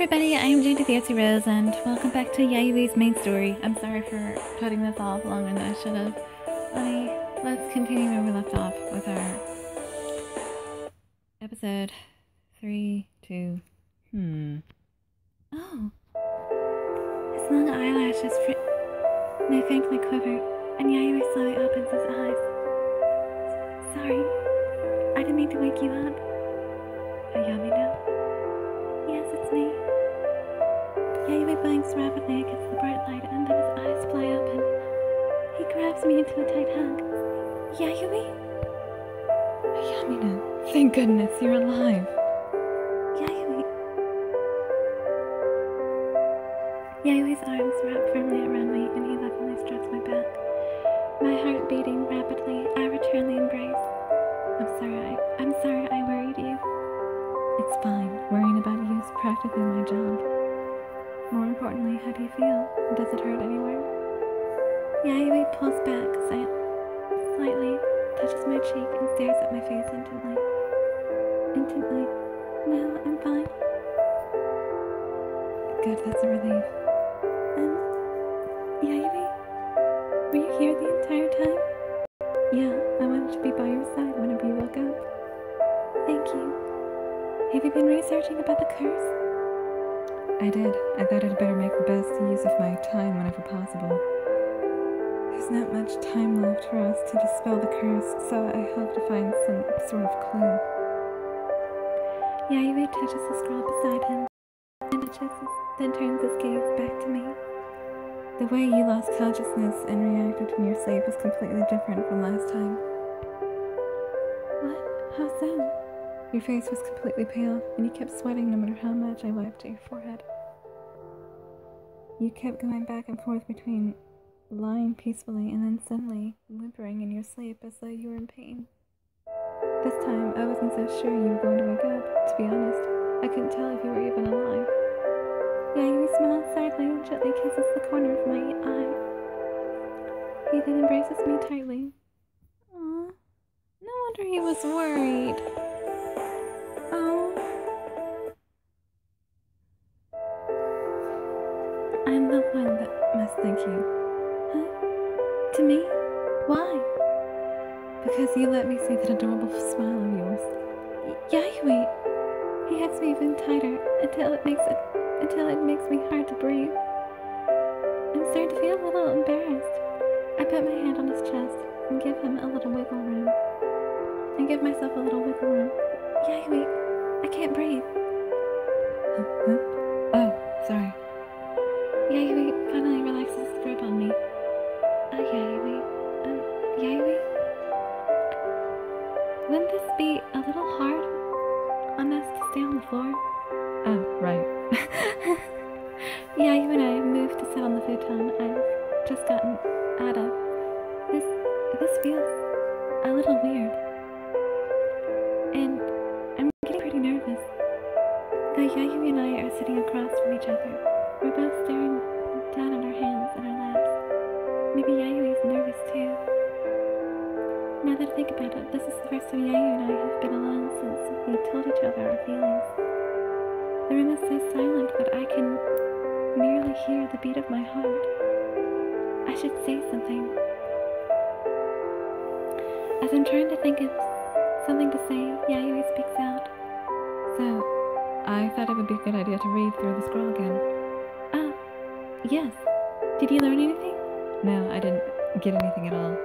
everybody, I am Jane the Artsy-Rose, and welcome back to Yayoi's main story. I'm sorry for putting this off longer than I should have. Let's continue where we left off with our episode 3, 2. Oh. His long eyelashes they faintly quiver, and Yayoi slowly opens his eyes. Sorry, I didn't mean to wake you up. Yamino? Yes, it's me. Yayoi blinks rapidly against the bright light, and then his eyes fly open. He grabs me into a tight hug. Yayoi? Yamino, thank goodness you're alive. Yayoi. Yayoi's arms wrap firmly around me, and he lovingly strokes my back. My heart beating rapidly, I return the embrace. I'm sorry I worried you. It's fine. Worrying about you is practically my job. More importantly, how do you feel? Does it hurt anywhere? Yayoi pulls back slightly, touches my cheek, and stares at my face intently. No, I'm fine. Good, that's a relief. Yayoi, were you here the entire time? Yeah, I wanted to be by your side whenever you woke up. Thank you. Have you been researching about the curse? I did. I thought I'd better make the best use of my time whenever possible. There's not much time left for us to dispel the curse, so I hope to find some sort of clue. Yayoi touches the scroll beside him, then turns his gaze back to me. The way you lost consciousness and reacted when you were asleep was completely different from last time. What? How so? Your face was completely pale, and you kept sweating no matter how much I wiped at your forehead. You kept going back and forth between lying peacefully and then suddenly whimpering in your sleep as though you were in pain. This time, I wasn't so sure you were going to wake up. To be honest, I couldn't tell if you were even alive. Yayoi smiles sadly and gently kisses the corner of my eye. He then embraces me tightly. Aw, no wonder he was worried. Oh. I'm the one that must thank you. Huh? To me? Why? Because you let me see that adorable smile of yours. Yayoi! He hugs me even tighter until it makes me hard to breathe. I'm starting to feel a little embarrassed. I put my hand on his chest and give him a little wiggle room. Yayoi, I can't breathe. Huh? Oh, sorry. Yayoi finally relaxes his grip on me. Yayoi. Wouldn't this be a little hard on us to stay on the floor? Oh, right. Yayoi and I moved to sit on the futon I've just gotten out of. This feels a little weird. And I'm getting pretty nervous. Though Yayoi and I are sitting across from each other, we're both staring down at our hands and our laps. Maybe Yayoi's nervous too. Now that I think about it, this is the first time Yayoi and I have been alone since we told each other our feelings. The room is so silent that I can nearly hear the beat of my heart. I should say something. As I'm trying to think of something to say, Yayoi speaks out. So, I thought it would be a good idea to read through the scroll again. Yes. Did you learn anything? No, I didn't get anything at all.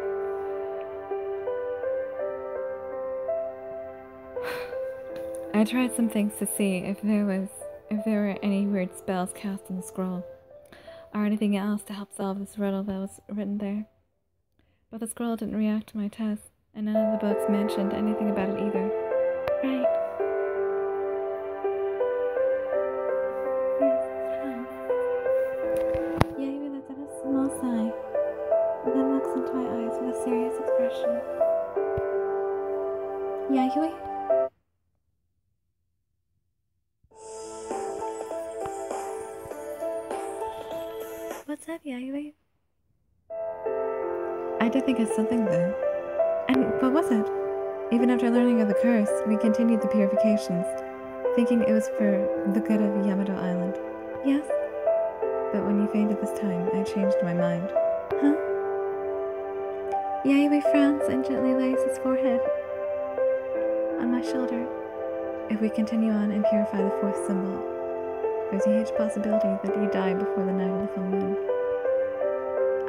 I tried some things to see if there were any weird spells cast on the scroll, or anything else to help solve this riddle that was written there. But the scroll didn't react to my test, and none of the books mentioned anything about it either. Right. Yes, it's fine. Yayoi lets out a small sigh, and then looks into my eyes with a serious expression. Yayoi? What's up, Yayoi? I did think of something though. And what was it? Even after learning of the curse, we continued the purifications. thinking it was for the good of Yamato Island. Yes? But when you fainted this time, I changed my mind. Huh? Yayoi frowns and gently lays his forehead on my shoulder. If we continue on and purify the fourth symbol, there's a huge possibility that you die before the night of the full moon.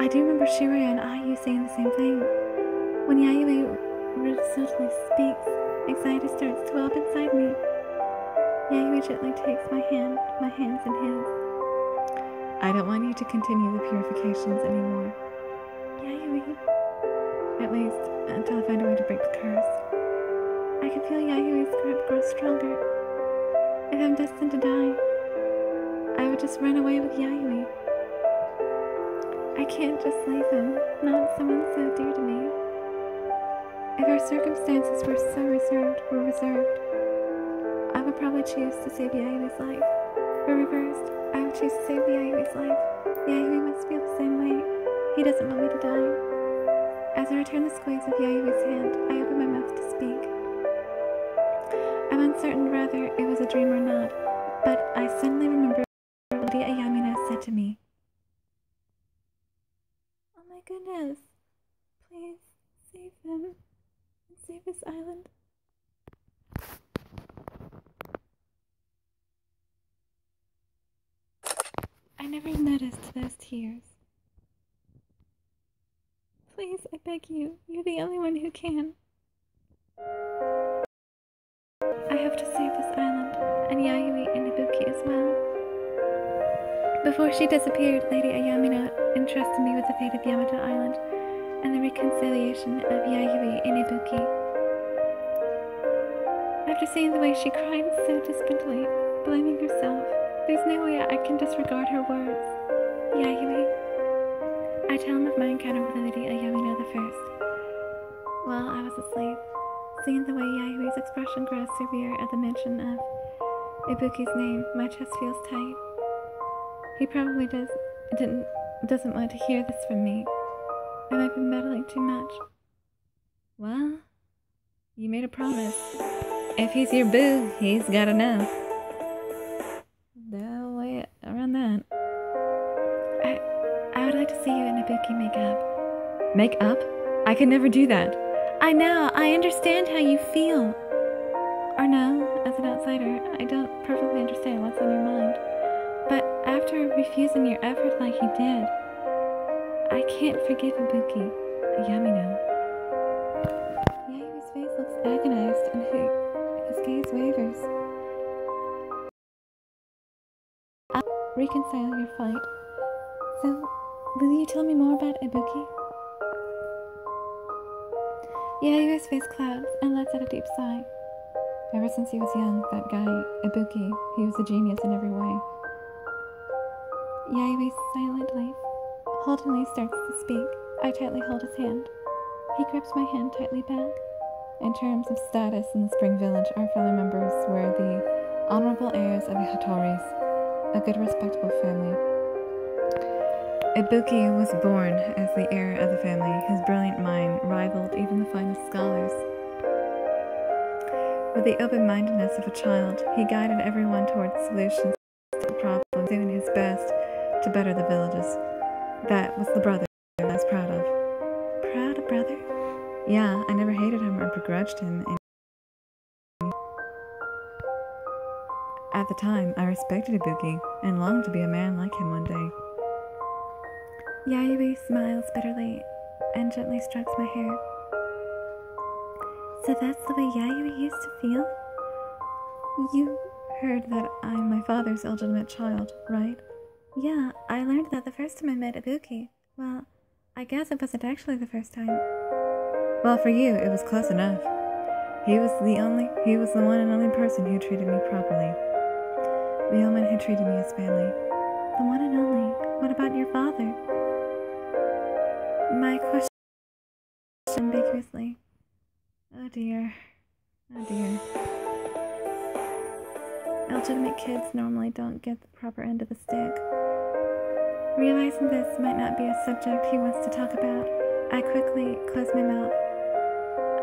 I do remember Shiraya and Ayu saying the same thing. When Yayoi resolutely speaks, anxiety starts to well up inside me. Yayoi gently takes my hands in his. I don't want you to continue the purifications anymore. Yayoi. At least, until I find a way to break the curse. I can feel Yayui's grip grow stronger. If I'm destined to die, I would just run away with Yayoi. I can't just leave him, not someone so dear to me. If our circumstances were reserved, I would probably choose to save Yayui's life. Or reversed, I would choose to save Yayui's life. Yayoi must feel the same way. He doesn't want me to die. As I return the squeeze of Yayui's hand, I open my mouth to speak. I'm uncertain whether it was a dream or not, but I suddenly remember what Lady Ayamina said to me. Oh my goodness. Please, save them. And save this island. I never noticed those tears. Please, I beg you. You're the only one who can. I have to save this island, and Yayoi and Ibuki as well. Before she disappeared, Lady Ayamina entrusted me with the fate of Yamato Island and the reconciliation of Yayoi and Ibuki. After seeing the way she cried so despondently, blaming herself, there's no way I can disregard her words. Yayoi. I tell him of my encounter with Lady Ayamina the First. While I was asleep, seeing the way Yayoi's expression grows severe at the mention of Ibuki's name, my chest feels tight. He probably doesn't want to hear this from me. I might be meddling too much. Well, you made a promise. If he's your boo, he's gotta know. No way around that. I would like to see you and Ibuki make up. Make up? I could never do that. I know, I understand how you feel. Or no, as an outsider, I don't perfectly understand what's on your mind. But after refusing your effort like he did, I can't forgive Ibuki. Yamino. Yayoi's face looks agonized and his gaze wavers. I'll reconcile your fight. So, will you tell me more about Ibuki? Yayoi's face clouds and lets out a deep sigh. Ever since he was young, that guy, Ibuki, he was a genius in every way. Yayoi silently, haltingly starts to speak. I tightly hold his hand. He grips my hand tightly back. In terms of status in the Spring Village, our family members were the honorable heirs of the Hattoris, a good respectable family. Ibuki was born as the heir of the family. His brilliant mind rivaled even the finest scholars. With the open-mindedness of a child, he guided everyone towards solutions to problems, doing his best to better the villages. That was the brother I was proud of. Proud of brother? Yeah, I never hated him or begrudged him. At the time, I respected Ibuki and longed to be a man like him one day. Yayoi smiles bitterly and gently strokes my hair. So that's the way Yayoi used to feel? You heard that I'm my father's illegitimate child, right? Yeah, I learned that the first time I met Ibuki. Well, I guess it wasn't actually the first time. Well, for you, it was close enough. He was the one and only person who treated me properly. The only one who treated me as family. The one and only? What about your father? My question ambiguously. Oh dear. Oh dear. Illegitimate kids normally don't get the proper end of the stick. Realizing this might not be a subject he wants to talk about, I quickly close my mouth.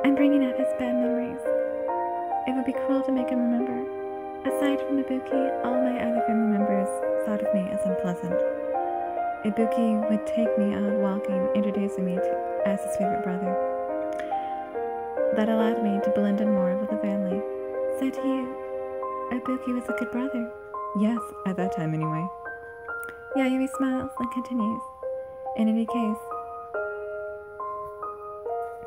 I'm bringing up his bad memories. It would be cruel to make him remember. A Aside from Ibuki, all my other family members thought of me as unpleasant. Ibuki would take me out walking, introducing me as his favorite brother. That allowed me to blend in more with the family. So to you, Ibuki was a good brother? Yes, at that time anyway. Yayoi smiles and continues. In any case,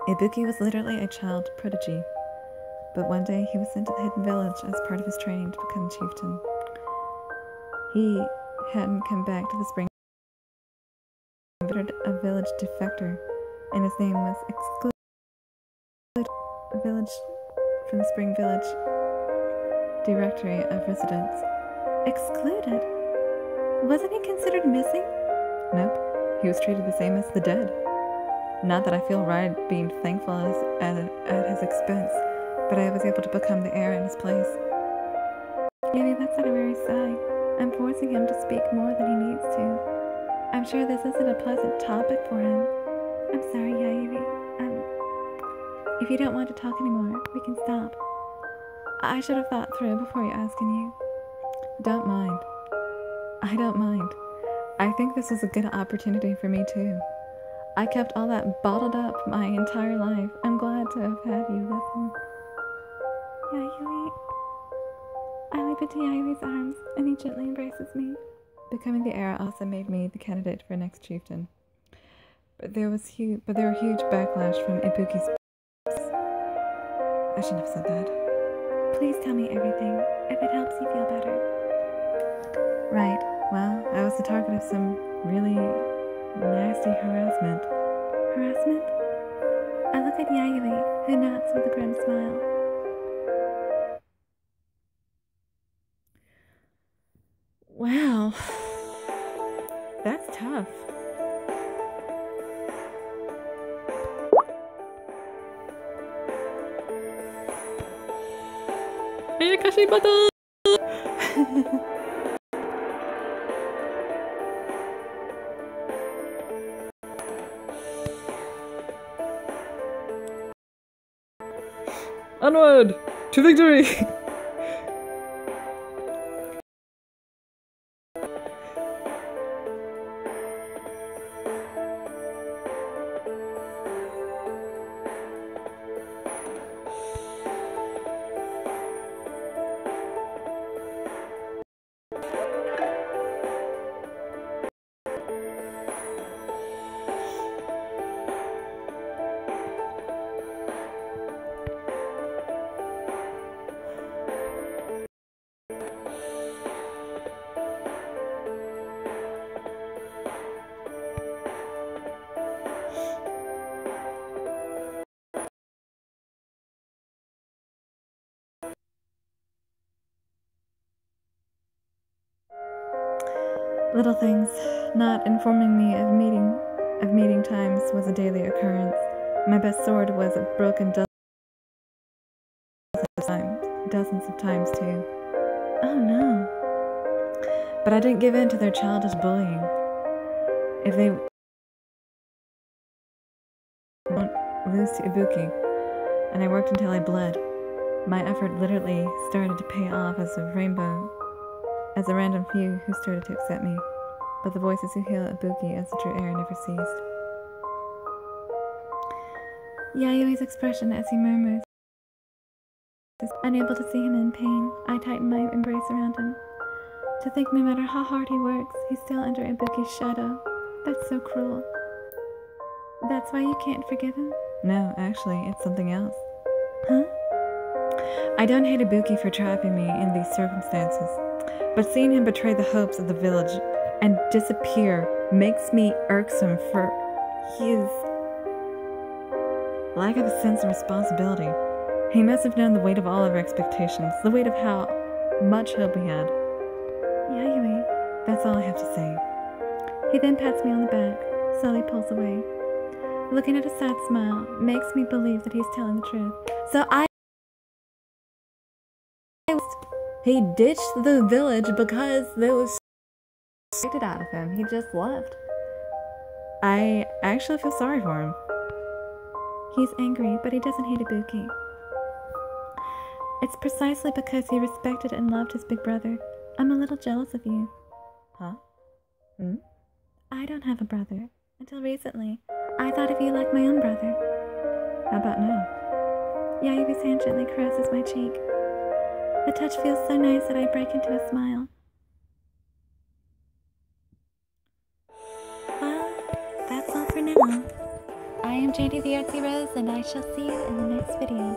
Ibuki was literally a child prodigy, but one day he was sent to the hidden village as part of his training to become chieftain. He hadn't come back to the spring, considered a village defector, and his name was excluded from the Spring Village Directory of Residents. Excluded? Wasn't he considered missing? Nope, he was treated the same as the dead. Not that I feel right being thankful at his expense, but I was able to become the heir in his place. Maybe that's not a very sigh. I'm forcing him to speak more than he needs to. I'm sure this isn't a pleasant topic for him. I'm sorry, Yayoi. If you don't want to talk anymore, we can stop. I should have thought through before asking you. Don't mind. I don't mind. I think this is a good opportunity for me too. I kept all that bottled up my entire life. I'm glad to have had you listen. Yayoi. I leap into Yayoi's arms and he gently embraces me. Becoming the heir also made me the candidate for next chieftain. But there were huge backlash from Ibuki's. I shouldn't have said that. Please tell me everything, if it helps you feel better. Right. Well, I was the target of some really nasty harassment. Harassment? I look at Yayoi, who nods with a grim smile. Wow. That's tough. Onward to victory! Little things, not informing me of meeting times was a daily occurrence. My best sword was broken dozens of times too. Oh no. But I didn't give in to their childish bullying. If they won't lose to Ibuki, and I worked until I bled. My effort literally started to pay off as a random few who started to accept me, but the voices who hail Ibuki as the true heir never ceased. Yayoi's expression as he murmurs. Unable to see him in pain, I tighten my embrace around him. To think no matter how hard he works, he's still under Ibuki's shadow. That's so cruel. That's why you can't forgive him? No, actually, it's something else. Huh? I don't hate Ibuki for trapping me in these circumstances, but seeing him betray the hopes of the village and disappear makes me irksome for his lack of a sense of responsibility. He must have known the weight of all of our expectations, the weight of how much hope we had. Yayoi. That's all I have to say. He then pats me on the back, slowly pulls away. Looking at a sad smile makes me believe that he's telling the truth. He ditched the village because there was expected out of him. He just left. I actually feel sorry for him. He's angry, but he doesn't hate Ibuki. It's precisely because he respected and loved his big brother. I'm a little jealous of you. Huh? I don't have a brother. Until recently, I thought of you like my own brother. How about now? Yayui's hand gently caresses my cheek. The touch feels so nice that I break into a smile. Well, that's all for now. I am JD the Artsy-Rose, and I shall see you in the next video.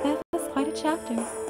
That was quite a chapter.